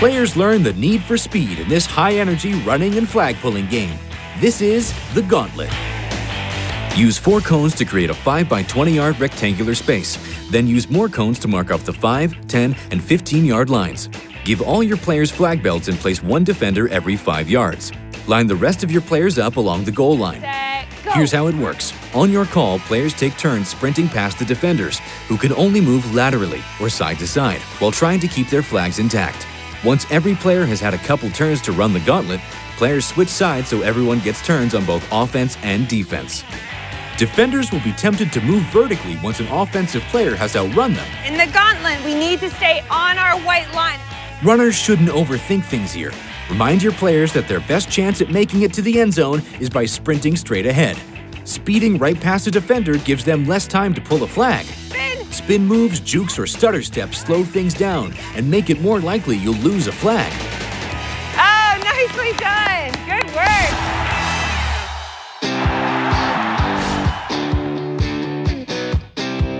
Players learn the need for speed in this high-energy running and flag-pulling game. This is the Gauntlet. Use 4 cones to create a 5 by 20-yard rectangular space. Then use more cones to mark off the 5, 10, and 15-yard lines. Give all your players flag belts and place 1 defender every 5 yards. Line the rest of your players up along the goal line. Here's how it works. On your call, players take turns sprinting past the defenders, who can only move laterally or side to side while trying to keep their flags intact. Once every player has had a couple turns to run the gauntlet, players switch sides so everyone gets turns on both offense and defense. Defenders will be tempted to move vertically once an offensive player has outrun them. In the gauntlet, we need to stay on our white line. Runners shouldn't overthink things here. Remind your players that their best chance at making it to the end zone is by sprinting straight ahead. Speeding right past a defender gives them less time to pull a flag. Spin moves, jukes, or stutter steps slow things down and make it more likely you'll lose a flag. Oh, nicely done. Good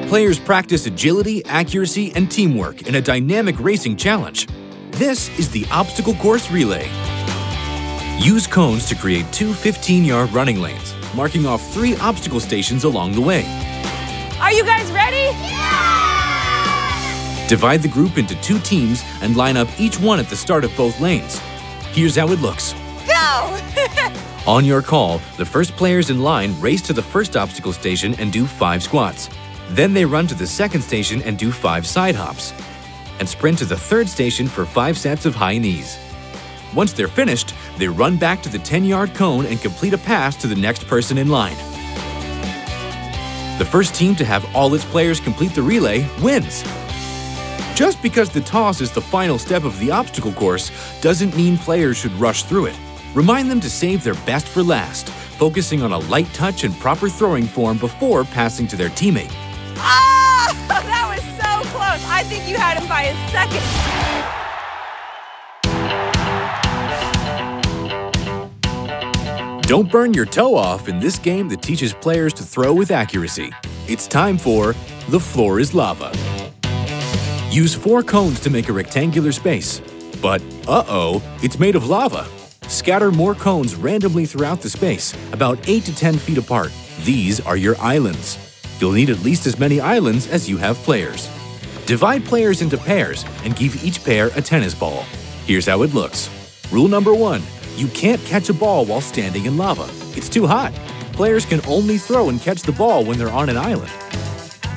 work. Players practice agility, accuracy, and teamwork in a dynamic racing challenge. This is the Obstacle Course Relay. Use cones to create 2 15-yard running lanes, marking off 3 obstacle stations along the way. Are you guys ready? Yeah! Divide the group into 2 teams and line up each one at the start of both lanes. Here's how it looks. Go! On your call, the first players in line race to the first obstacle station and do 5 squats. Then they run to the second station and do 5 side hops, and sprint to the third station for 5 sets of high knees. Once they're finished, they run back to the 10-yard cone and complete a pass to the next person in line. The first team to have all its players complete the relay wins. Just because the toss is the final step of the obstacle course doesn't mean players should rush through it. Remind them to save their best for last, focusing on a light touch and proper throwing form before passing to their teammate. Oh, that was so close. I think you had him by a second. Don't burn your toe off in this game that teaches players to throw with accuracy. It's time for The Floor is Lava. Use 4 cones to make a rectangular space. But, it's made of lava. Scatter more cones randomly throughout the space, about 8 to 10 feet apart. These are your islands. You'll need at least as many islands as you have players. Divide players into pairs and give each pair a tennis ball. Here's how it looks. Rule number 1. You can't catch a ball while standing in lava. It's too hot. Players can only throw and catch the ball when they're on an island.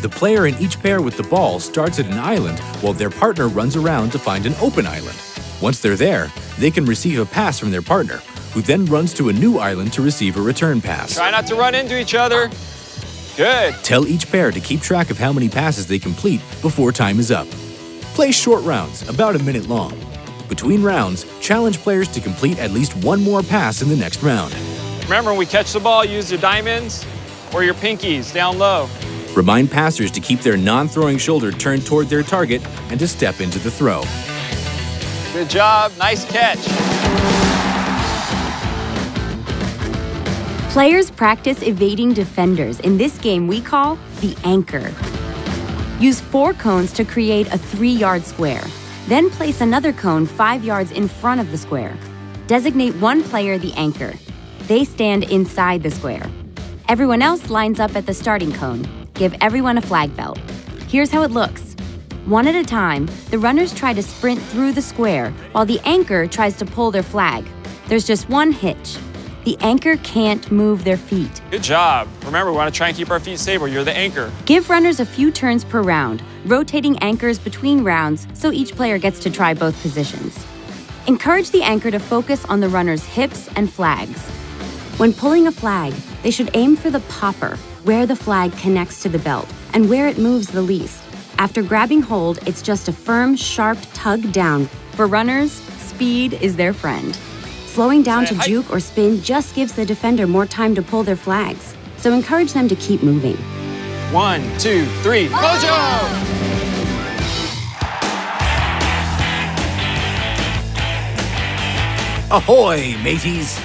The player in each pair with the ball starts at an island while their partner runs around to find an open island. Once they're there, they can receive a pass from their partner, who then runs to a new island to receive a return pass. Try not to run into each other. Good. Tell each pair to keep track of how many passes they complete before time is up. Play short rounds, about a minute long. Between rounds, challenge players to complete at least 1 more pass in the next round. Remember, when we catch the ball, use your diamonds or your pinkies down low. Remind passers to keep their non-throwing shoulder turned toward their target and to step into the throw. Good job. Nice catch. Players practice evading defenders in this game we call the anchor. Use 4 cones to create a 3-yard square. Then place another cone 5 yards in front of the square. Designate one player the anchor. They stand inside the square. Everyone else lines up at the starting cone. Give everyone a flag belt. Here's how it looks. One at a time, the runners try to sprint through the square while the anchor tries to pull their flag. There's just one hitch. The anchor can't move their feet. Good job. Remember, we want to try and keep our feet stable. You're the anchor. Give runners a few turns per round, rotating anchors between rounds so each player gets to try both positions. Encourage the anchor to focus on the runner's hips and flags. When pulling a flag, they should aim for the popper, where the flag connects to the belt, and where it moves the least. After grabbing hold, it's just a firm, sharp tug down. For runners, speed is their friend. Slowing down to juke or spin just gives the defender more time to pull their flags, so encourage them to keep moving. 1, 2, 3, MOJO! Ahoy, mateys!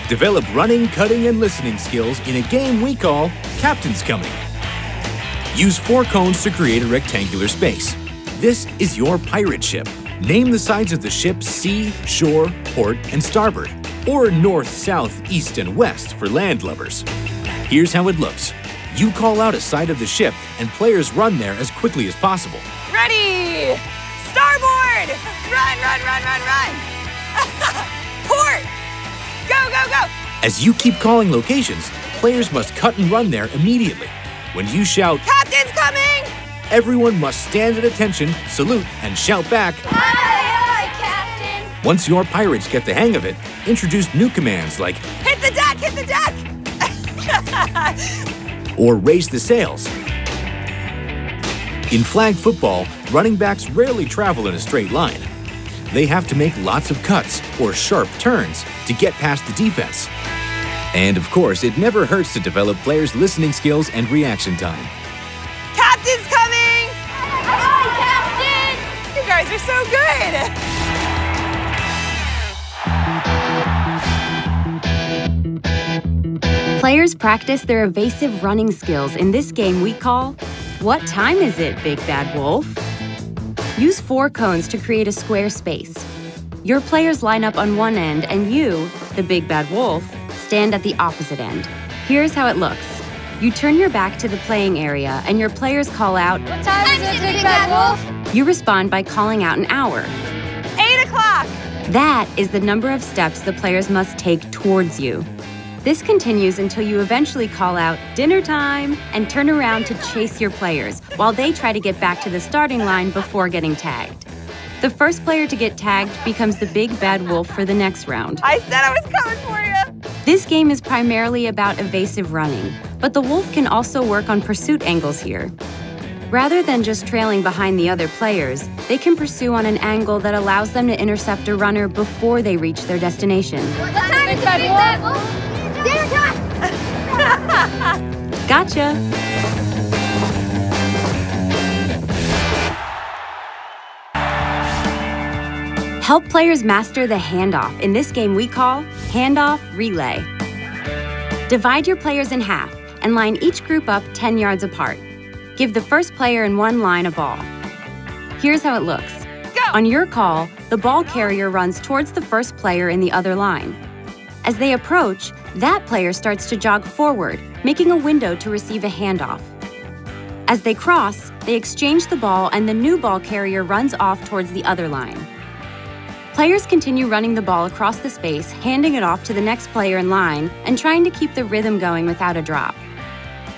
Develop running, cutting, and listening skills in a game we call Captain's Coming. Use 4 cones to create a rectangular space. This is your pirate ship. Name the sides of the ship sea, shore, port, and starboard, or north, south, east, and west for landlubbers. Here's how it looks. You call out a side of the ship, and players run there as quickly as possible. Ready! Starboard! Run, run, run, run, run! Port! Go, go, go! As you keep calling locations, players must cut and run there immediately. When you shout, Captain's coming! everyone must stand at attention, salute, and shout back. Aye, aye, Captain! Once your pirates get the hang of it, introduce new commands like Hit the deck, hit the deck! or raise the sails. In flag football, running backs rarely travel in a straight line. They have to make lots of cuts or sharp turns to get past the defense. And of course, it never hurts to develop players' listening skills and reaction time. Captain's coming! Hi, Captain! You guys are so good! Players practice their evasive running skills in this game we call What Time Is It, Big Bad Wolf? Use 4 cones to create a square space. Your players line up on one end and you, the Big Bad Wolf, stand at the opposite end. Here's how it looks. You turn your back to the playing area and your players call out, What time is it, Big Bad Wolf? You respond by calling out an hour. 8 o'clock! That is the number of steps the players must take towards you. This continues until you eventually call out dinner time and turn around to chase your players while they try to get back to the starting line before getting tagged. The first player to get tagged becomes the Big Bad Wolf for the next round. I said I was coming for you! This game is primarily about evasive running, but the wolf can also work on pursuit angles here. Rather than just trailing behind the other players, they can pursue on an angle that allows them to intercept a runner before they reach their destination. What time is it, Big Bad Wolf? Dinner time! Gotcha! Help players master the handoff in this game we call Handoff Relay. Divide your players in half and line each group up 10 yards apart. Give the first player in one line a ball. Here's how it looks. Go! On your call, the ball carrier runs towards the first player in the other line. As they approach, that player starts to jog forward, making a window to receive a handoff. As they cross, they exchange the ball and the new ball carrier runs off towards the other line. Players continue running the ball across the space, handing it off to the next player in line and trying to keep the rhythm going without a drop.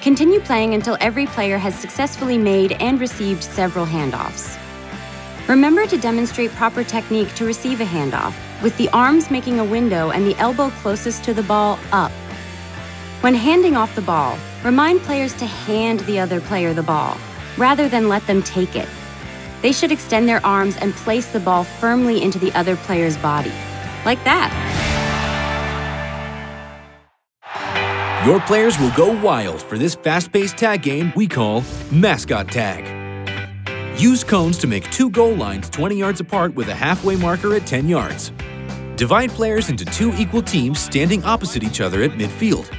Continue playing until every player has successfully made and received several handoffs. Remember to demonstrate proper technique to receive a handoff, with the arms making a window and the elbow closest to the ball up. When handing off the ball, remind players to hand the other player the ball, rather than let them take it. They should extend their arms and place the ball firmly into the other player's body, like that. Your players will go wild for this fast-paced tag game we call Mascot Tag. Use cones to make 2 goal lines 20 yards apart with a halfway marker at 10 yards. Divide players into 2 equal teams standing opposite each other at midfield.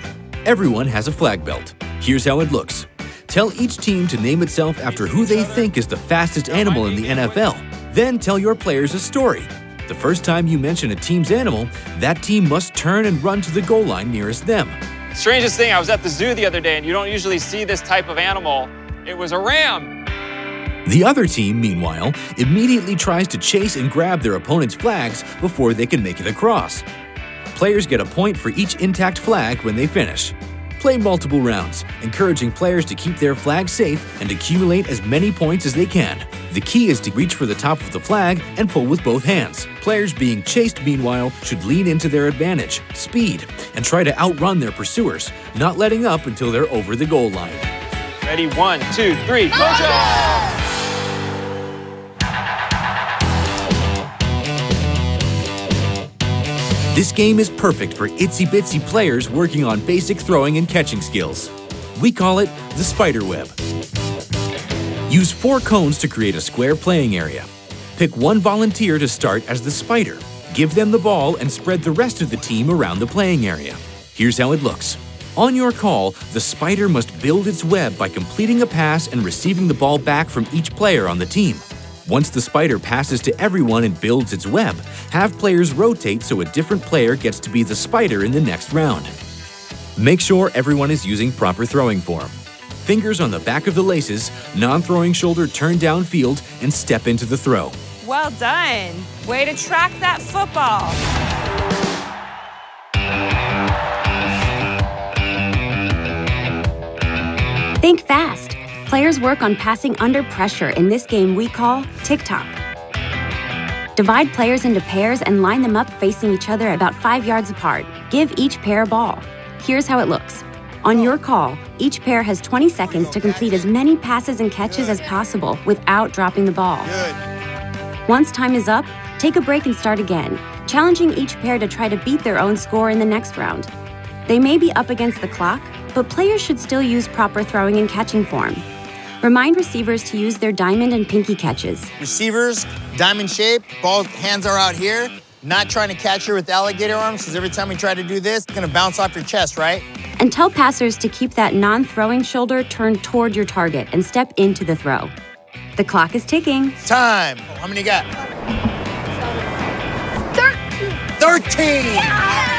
Everyone has a flag belt. Here's how it looks. Tell each team to name itself after who they think is the fastest animal in the NFL. Then tell your players a story. The first time you mention a team's animal, that team must turn and run to the goal line nearest them. Strangest thing, I was at the zoo the other day and you don't usually see this type of animal. It was a ram. The other team, meanwhile, immediately tries to chase and grab their opponent's flags before they can make it across. Players get a point for each intact flag when they finish. Play multiple rounds, encouraging players to keep their flag safe and accumulate as many points as they can. The key is to reach for the top of the flag and pull with both hands. Players being chased, meanwhile, should lean into their advantage, speed, and try to outrun their pursuers, not letting up until they're over the goal line. Ready, 1, 2, 3, MOJO! This game is perfect for itsy-bitsy players working on basic throwing and catching skills. We call it the spider web. Use 4 cones to create a square playing area. Pick one volunteer to start as the spider. Give them the ball and spread the rest of the team around the playing area. Here's how it looks. On your call, the spider must build its web by completing a pass and receiving the ball back from each player on the team. Once the spider passes to everyone and builds its web, have players rotate so a different player gets to be the spider in the next round. Make sure everyone is using proper throwing form. Fingers on the back of the laces, non-throwing shoulder turned downfield, and step into the throw. Well done. Way to track that football. Think fast. Players work on passing under pressure in this game we call Tock. Divide players into pairs and line them up facing each other about 5 yards apart. Give each pair a ball. Here's how it looks. On your call, each pair has 20 seconds to complete as many passes and catches as possible without dropping the ball. Once time is up, take a break and start again, challenging each pair to try to beat their own score in the next round. They may be up against the clock, but players should still use proper throwing and catching form. Remind receivers to use their diamond and pinky catches. Receivers, diamond shape, ball hands are out here. Not trying to catch her with alligator arms, because every time we try to do this, it's gonna bounce off your chest, right? And tell passers to keep that non-throwing shoulder turned toward your target and step into the throw. The clock is ticking. Time. How many you got? 13. 13!